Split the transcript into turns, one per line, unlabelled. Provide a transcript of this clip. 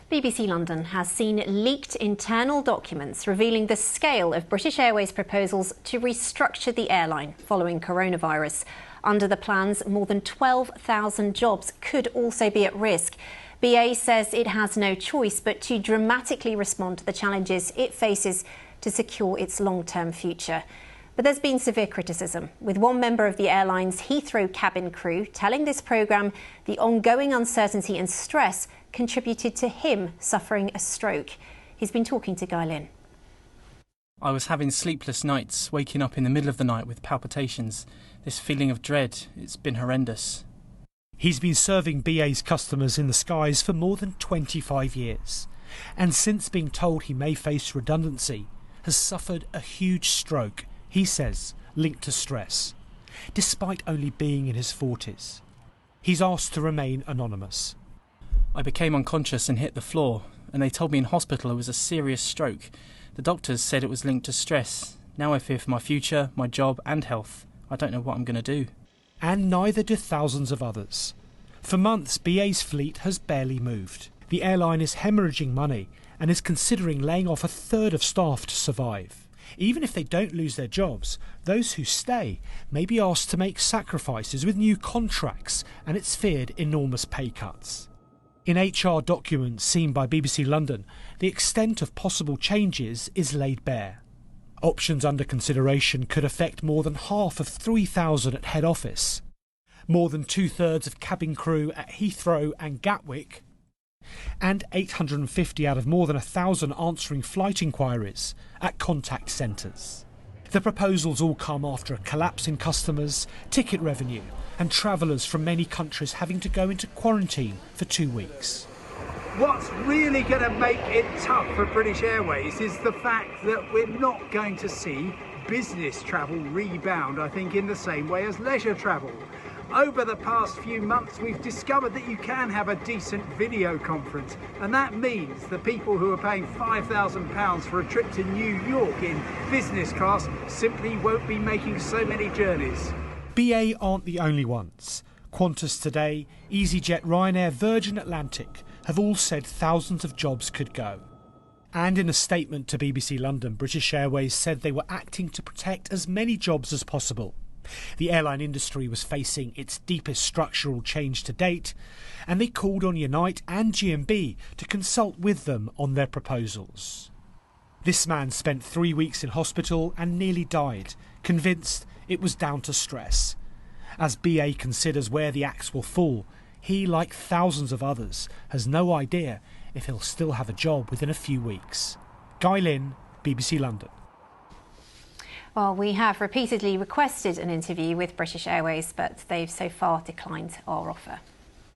BBC London has seen leaked internal documents revealing the scale of British Airways' proposals to restructure the airline following coronavirus. Under the plans, more than 12,000 jobs could also be at risk. BA says it has no choice but to dramatically respond to the challenges it faces to secure its long-term future. But there's been severe criticism, with one member of the airline's Heathrow cabin crew telling this programme the ongoing uncertainty and stress contributed to him suffering a stroke. He's been talking to Guy Lynn.
I was having sleepless nights, waking up in the middle of the night with palpitations. This feeling of dread, it's been horrendous.
He's been serving BA's customers in the skies for more than 25 years, and since being told he may face redundancy, has suffered a huge stroke, he says, linked to stress, despite only being in his 40s. He's asked to remain anonymous.
I became unconscious and hit the floor, and they told me in hospital it was a serious stroke. The doctors said it was linked to stress. Now I fear for my future, my job and health. I don't know what I'm going to do.
And neither do thousands of others. For months, BA's fleet has barely moved. The airline is hemorrhaging money and is considering laying off a third of staff to survive. Even if they don't lose their jobs, those who stay may be asked to make sacrifices with new contracts, and it's feared enormous pay cuts. In HR documents seen by BBC London, the extent of possible changes is laid bare. Options under consideration could affect more than half of 3,000 at head office, more than two-thirds of cabin crew at Heathrow and Gatwick, and 850 out of more than 1,000 answering flight inquiries at contact centres. The proposals all come after a collapse in customers, ticket revenue and travellers from many countries having to go into quarantine for 2 weeks.
What's really going to make it tough for British Airways is the fact that we're not going to see business travel rebound, I think, in the same way as leisure travel. Over the past few months, we've discovered that you can have a decent video conference, and that means the people who are paying £5,000 for a trip to New York in business class simply won't be making so many journeys.
BA aren't the only ones. Qantas Today, EasyJet, Ryanair, Virgin Atlantic have all said thousands of jobs could go. And in a statement to BBC London, British Airways said they were acting to protect as many jobs as possible. The airline industry was facing its deepest structural change to date, and they called on Unite and GMB to consult with them on their proposals. This man spent 3 weeks in hospital and nearly died, convinced it was down to stress. As BA considers where the axe will fall, he, like thousands of others, has no idea if he'll still have a job within a few weeks. Guy Lynn, BBC London.
Well, we have repeatedly requested an interview with British Airways, but they've so far declined our offer.